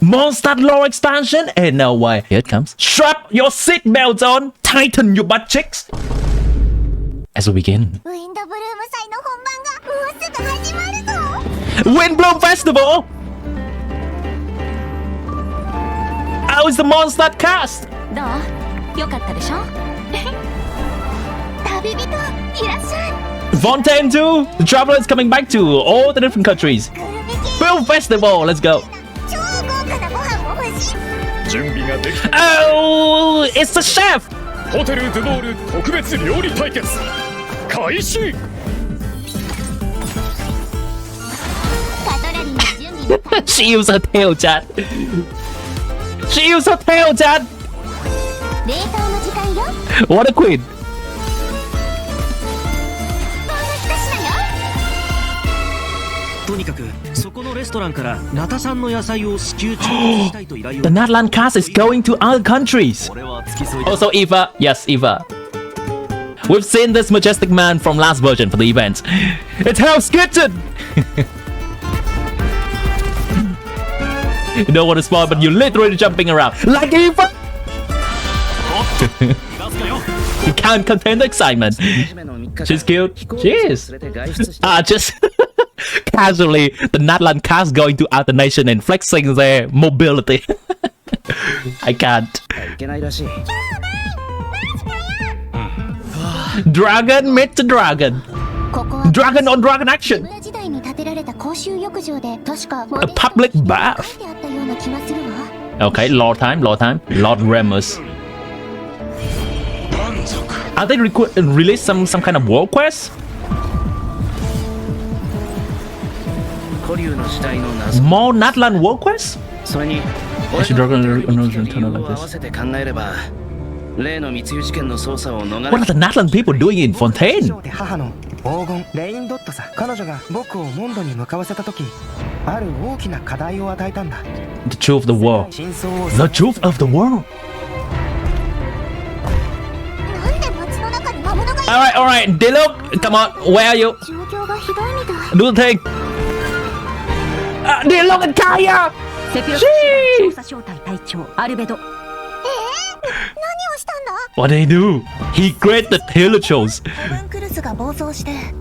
MONDSTADT lore expansion? Ain't no way. Here it comes. Strap your seatbelts on. Tighten your butt cheeks. As we begin. Windbloom Festival! How is the MONDSTADT cast? Fontaine 2, the traveler is coming back to all the different countries. Film festival, let's go. Oh, it's the chef. She used her tail, chat. She used her tail, chat. What a queen. とにかくそこのレストランからナタ産の野菜を至急調達したいと依頼を The natlan cast is going to other countries. Also, Eva. Yes, Eva. We've seen this majestic man from last version for the event. It's Hell's Kitchen! You don't want to spoil, but you're literally jumping around. Like Eva! You can't contain the excitement. She's cute. She is. Just casually, the natlan cast going to other nation and flexing their mobility. I can't. Dragon meet the dragon. Dragon on dragon action. A public bath. Okay, Lord time. Lord Remus. Are they release some kind of world quest? More natlan world quest? She dragon like this. What are the natlan people doing in Fontaine? The truth of the world. The truth of the world. Alright, Diluc, come on, where are you? Do the thing. Diluc and Kaya! What did he do? He created telechodes.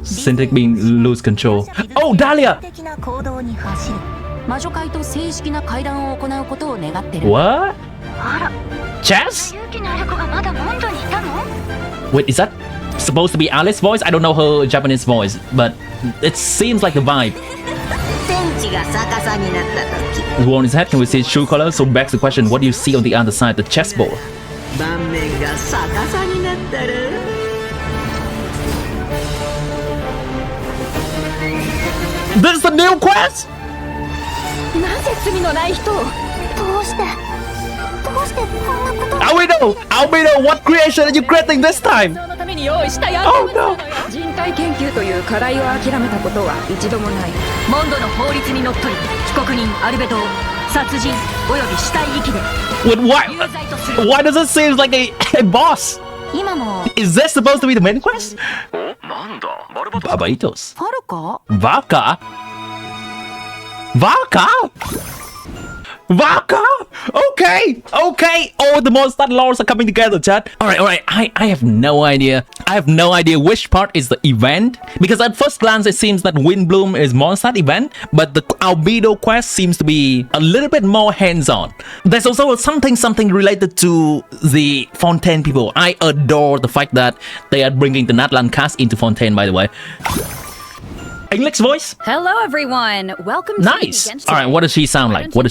Synthetic being lose control. Oh, Dahlia! What? Chess? Wait, is that supposed to be Alice's voice? I don't know her Japanese voice, but it seems like the vibe. He wore his head, can we see his true color? So back to the question, what do you see on the other side, the chessboard? This is the new quest? Albedo, what creation are you creating this time? Oh no! Wait, why does it seem like a boss? Is this supposed to be the main quest? Barbados. Valka? Okay. All the MONDSTADT lores are coming together, chat. Alright. I have no idea. Which part is the event. Because at first glance, it seems that Windbloom is MONDSTADT event. But the Albedo quest seems to be a little bit more hands-on. There's also something related to the Fontaine people. I adore the fact that they are bringing the natlan cast into Fontaine, by the way. English voice? Hello, everyone. Welcome nice. to Genshin. All right, what does she sound like? What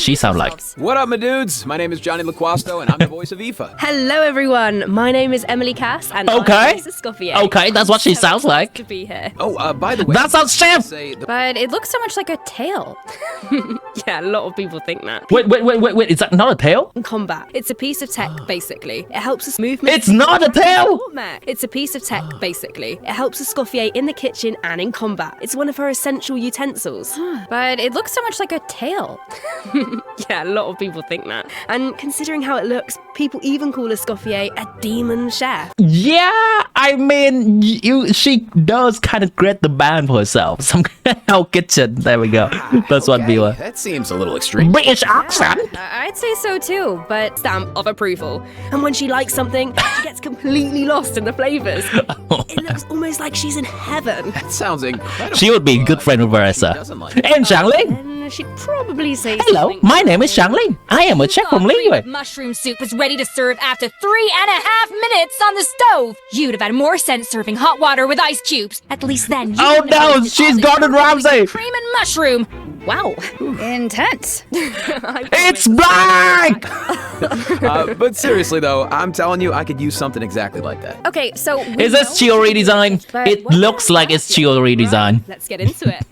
up, my dudes? My name is Johnny LaQuasto, and I'm the voice of Aoife. Hello, everyone. My name is Emily Cass, and I'm the voice of Scofier. Okay, that's what she sounds like. To be here. Oh, by the way, that sounds chef. But it looks so much like a tail. Yeah, a lot of people think that. Wait. Is that not a tail? In combat, it's a piece of tech, basically. It helps us movement. It's not a tail. It's a piece of tech, basically. It helps us Scofier in the kitchen and in combat. It's one one of her essential utensils. But it looks so much like a tail. Yeah, a lot of people think that. And considering how it looks, people even call Escoffier a demon chef. Yeah, I mean, she does kind of create the band for herself. Some kitchen. There we go. That's one viewer. That seems a little extreme. British accent. I'd say so too, but Stamp of approval. And when she likes something, she gets completely lost in the flavours. It looks almost like she's in heaven. That sounds incredible. She would be a good friend of Vanessa. Doesn't like And Xiangling. And she'd probably say Hello, something my name is Xiangling. I am a chef from Liyue. Mushroom soup was ready to serve after 3.5 minutes on the stove. You'd have had more sense serving hot water with ice cubes. At least then. You Oh wouldn't have no, wasted she's all the Gordon Ramsay. cream and mushroom. Wow. intense. It's black. But seriously though, I'm telling you, I could use something exactly like that. Okay, so Is this Chio redesign? It looks like it's Chio redesign. Let's get into it.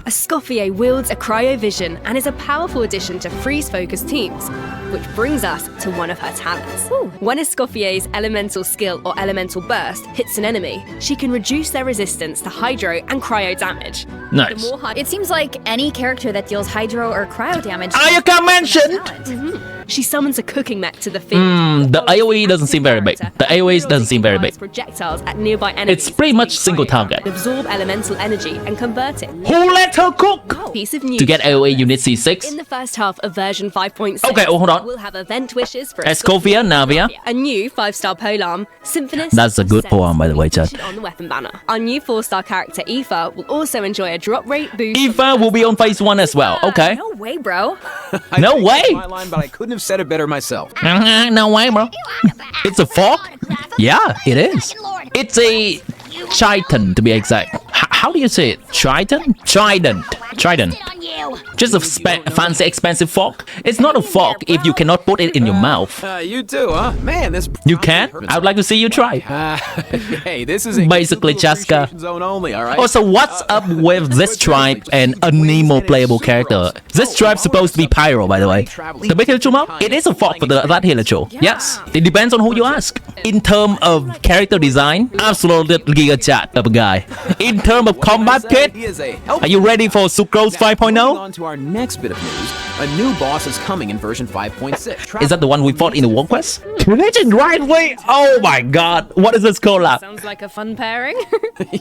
Escoffier wields a cryovision and is a powerful addition to freeze-focused teams, which brings us to one of her talents. When Escoffier's elemental skill or elemental burst hits an enemy, she can reduce their resistance to hydro and cryo damage. Nice. The more hy- it seems like any character that deals hydro or cryo damage. Ayaka mentioned. She summons a cooking mech to the field. The AoE doesn't seem very big. The AoE doesn't seem very big. Projectiles at nearby enemies. It's pretty much single target. Absorb elemental energy and convert it. Who let her cook? Piece of news. To get AoE, you need C6. In the first half of version 5.6, Okay, hold on. we'll have event wishes for Escoffier, Navia. a new 5-star polearm, Symphonist. That's a good poem, by the way, Chad. On the weapon banner. Our new 4-star character, Aoife, will also enjoy a drop rate boost. Aoife will be on phase 1 as well. Okay. No way, bro. No way. My line, but I couldn't have said it better myself. No way, bro. It's a fork? Yeah, it is. It's a chiton, to be exact. How do you say it? Triton? Trident. Just a fancy, expensive fork. It's not a fork if you cannot put it in your mouth. You too, huh? Man, this. You can? I would like to see you try. Hey, this is Basically, Chaska. appreciation zone only, all right? Oh, so what's up with this tribe and a Nemo playable character? This tribe's supposed to be Pyro, by the way. The big Hilichuma? It is a fork for that Hilichu. Yes, it depends on who you ask. In terms of character design, absolutely giga chat of a guy. In terms of combat kit, are you ready for Sucrose 5.0? On to our next bit of news. A new boss is coming in version 5.6. Is that the one we fought in the World Quest? Legend right way! Oh my god, what is this collab? Sounds like a fun pairing.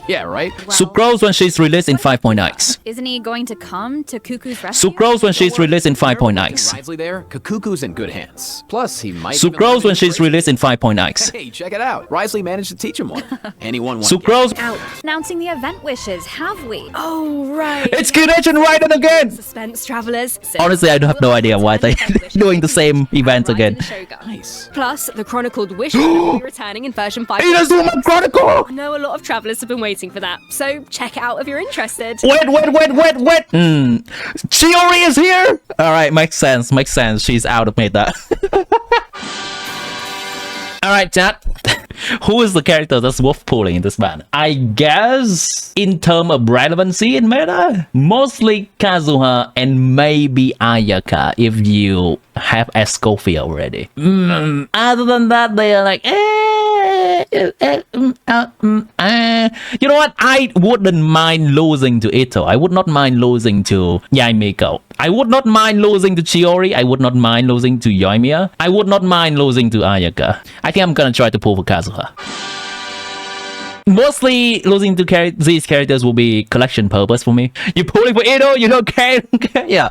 Yeah, right? Sucrose when she's released in 5.x. Isn't he going to come to Cuckoo's rescue? Sucrose when she's released in 5.x. Risley there, Kakuku's in good hands. Plus, he might. Sucrose when she's released in 5.x. Hey, check it out. Risley managed to teach him one. Anyone want Sucrose. Out. Announcing the event wishes, have we? Oh, right. It's Legend Raiden again! Suspense travelers. Honestly, I have no idea why they're doing the same event again. Nice. Plus, the chronicled wish will be returning in version 5. Inazuma Chronicle! I know a lot of travelers have been waiting for that, so check it out if you're interested. Wait. Chiori is here! Alright, makes sense. She's out of meta. Alright, chat. Who is the character that's worth pulling in this band? I guess in terms of relevancy in meta, mostly Kazuha and maybe Ayaka if you have Escoffier already. Other than that, they are like, you know what? I wouldn't mind losing to Ito. I would not mind losing to Yaimiko. I would not mind losing to Chiori. I would not mind losing to Yoimiya. I would not mind losing to Ayaka. I think I'm gonna try to pull for Kazuha. Mostly losing to these characters will be collection purpose for me. You're pulling for Ito, you don't care. Yeah.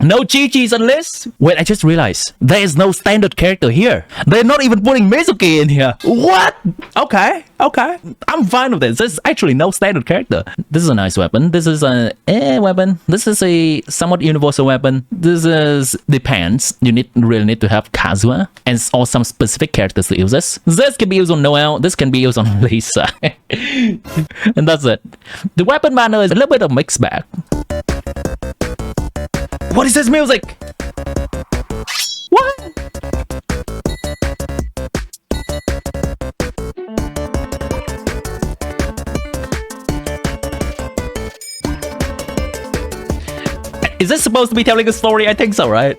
No Chi-Chis unless... Wait, I just realized. There is no standard character here. They're not even putting Mizuki in here. What? Okay. I'm fine with this. There's actually no standard character. This is a nice weapon. This is a weapon. This is a somewhat universal weapon. This is... Depends. You really need to have Kazuha or some specific characters to use this. This can be used on Noelle. This can be used on Lisa. And that's it. The weapon banner is a little bit of mixed bag. What is this music? What? Is this supposed to be telling a story? I think so, right?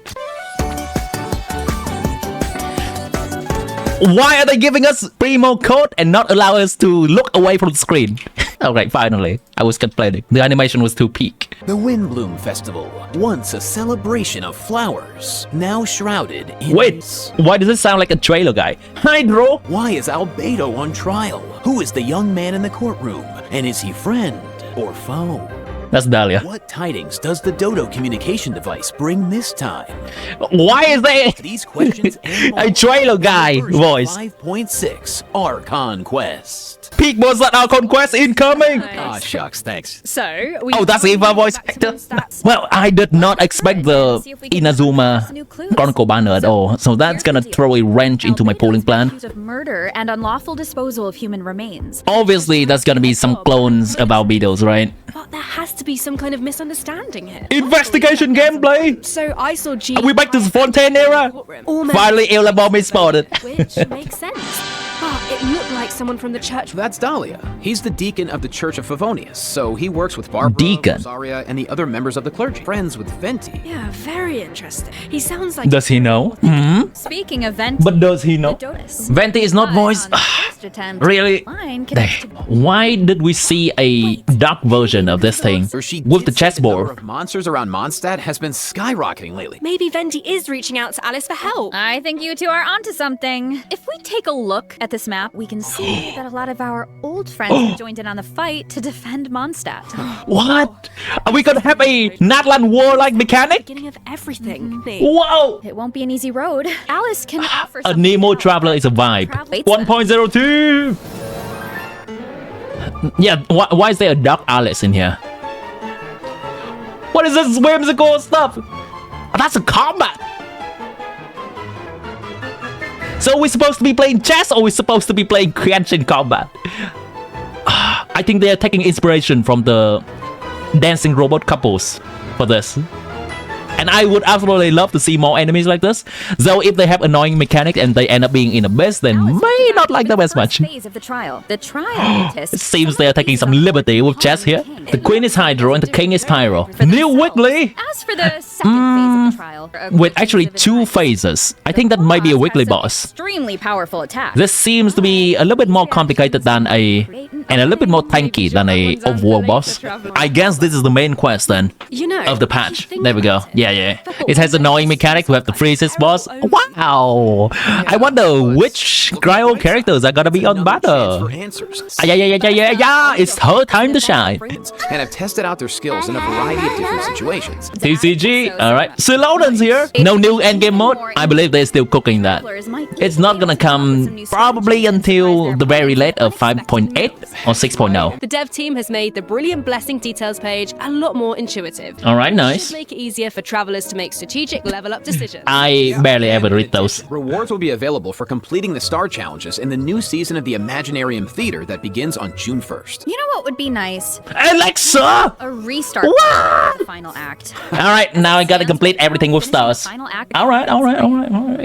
Why are they giving us primo code and not allow us to look away from the screen? Alright, finally. I was complaining. The animation was too peak. The Windbloom Festival, once a celebration of flowers, now shrouded in Wait, ice. why does it sound like a trailer guy? Hydro! Why is Albedo on trial? Who is the young man in the courtroom? And is he friend or foe? That's Dahlia. What tidings does the Dodo communication device bring this time? Why is there These questions and more a trailer guy version voice? 5.6 Archon Quest. Peak MONSTADT our conquest incoming! Ah, shucks, thanks. So, we Oh, that's Eva voice actor. Well, I did not expect the Inazuma Chronicle banner at all, so that's gonna throw a wrench into my polling plan. Accused of murder and unlawful disposal of human remains. Obviously, there's gonna be some clones of Albedos, right? But there has to be some kind of misunderstanding here. Investigation gameplay! So I saw G. Are we back to the Fontaine era? Finally, Eula Bomb is spotted. Which makes sense. But it looked like someone from the church. That's Dahlia. He's the deacon of the Church of Favonius, so he works with Barbara, Deacon. Rosaria, and the other members of the clergy. Friends with Venti. Yeah, very interesting. He sounds like. Does he know? Speaking of Venti, But does he know? the Dotus. Venti is not voiced. On the first attempt, Really? line connects to- Why did we see a dark version of this thing Or she with the did say number chessboard? of monsters around MONDSTADT has been skyrocketing lately. Maybe Venti is reaching out to Alice for help. I think you two are onto something. If we take a look at this map, we can see that a lot of our old friends have joined in on the fight to defend MONDSTADT. What? Are we gonna have a Natlan war-like mechanic? Beginning of everything. Whoa! It won't be an easy road. Alice can offer A something Nemo to help. Traveler is a vibe. Travel- 1.02! Yeah, why is there a dark Alice in here? What is this whimsical stuff? Oh, that's a combat! So we're supposed to be playing chess or we're supposed to be playing Genshin Combat? I think they are taking inspiration from the dancing robot couples for this. And I would absolutely love to see more enemies like this. Though if they have annoying mechanic and they end up being in abyss, then Alice may is not like them the as much. first phase of the trial. The trial It seems they are taking some liberty with chess here. The queen is Hydro and the king is Pyro. New Wiggly! As for the second phase of the trial, With actually two phases. I think that might be a Wiggly boss. Extremely powerful attack. This seems to be a little bit more complicated than and a little bit more tanky than a overworld boss. I guess this is the main quest then You know. of the patch. There we go. Yeah. It has annoying mechanic to have to freeze his boss. Wow! I wonder which Cryo characters are gonna be on For battle. answers. Yeah! It's her time to shine. And have tested out their skills in a variety of different situations. TCG, alright. Siloden's here. No new endgame mode. I believe they're still cooking that. It's not gonna come probably until the very late of 5.8 or 6.0. The dev team has made the brilliant blessing details page a lot more intuitive. Alright, It nice. should make it easier for travelers to make strategic level up decisions. I barely ever read those. Rewards will be available for completing the star challenges in the new season of the Imaginarium Theater that begins on June 1st. You know what would be nice? Alexa! A restart What? of the final act. Alright, now I gotta complete everything with stars. Alright.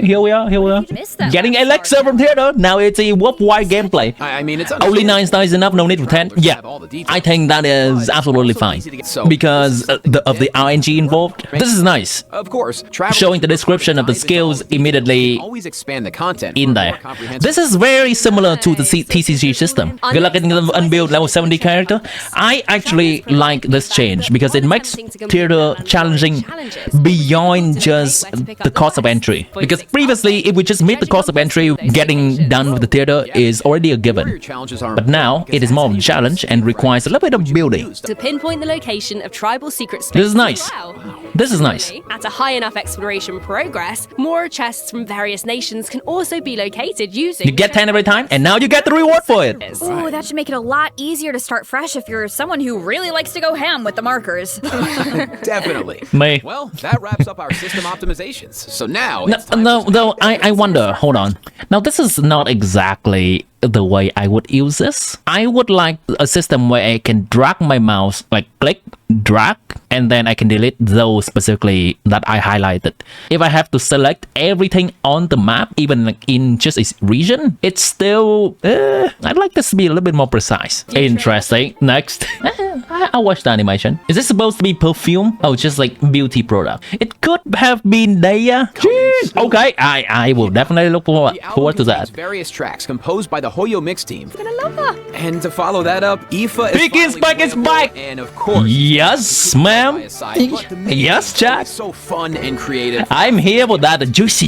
Here we are. Missed that Getting last Alexa part. from theater. Now it's a wide gameplay. I mean, it's Only 9 stars is enough, no need for 10. Yeah, I think that is absolutely fine. Because of the RNG involved. This is nice. Of course, travelers Showing the description of the skills immediately always expand the content in for there. more comprehensive- This is very similar to the TCG system. Good luck getting the unbuild level 70 character. I actually like this change because it makes theater challenging beyond just the cost of entry. Because previously, if we just meet the cost of entry, getting done with the theater is already a given. Warrior challenges are But now, it is more of a challenge and requires a little bit of building. To pinpoint the location of tribal secret spaces. This is nice. as well. This is nice. At a high enough exploration progress, more chests from various nations can also be located using. You get 10 every time, and now you get the reward for it. Ooh, that should make it a lot easier to start fresh if you're someone who really likes to go ham with the markers. Definitely. Me. Well, that wraps up our system optimizations. So now, it's time No, I wonder, hold on. Now, this is not exactly the way I would use this. I would like a system where I can drag my mouse, like click, drag, and then I can delete those specifically that I highlighted. If I have to select everything on the map, even like in just a region, it's still I'd like this to be a little bit more precise. Interesting. Next. I'll watch the animation. Is this supposed to be perfume? Oh, just like beauty product. It could have been Daya. Jeez. Okay, I will definitely look forward to that. Various tracks composed by the Hoyo Mix team. Gonna love her. And to follow that up, Aoife Piggy's back is back. And of course, Yes, ma'am. Yes, chat. so fun and creative. I'm here for that juicy.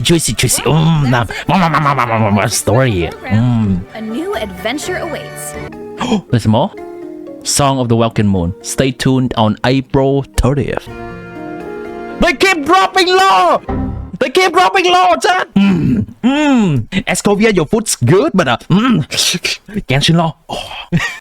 Story. A new adventure awaits. There's more. Song of the Welkin Moon. Stay tuned on April 30th. They keep dropping law. Chat. Escovia, your food's good, but Genshin law.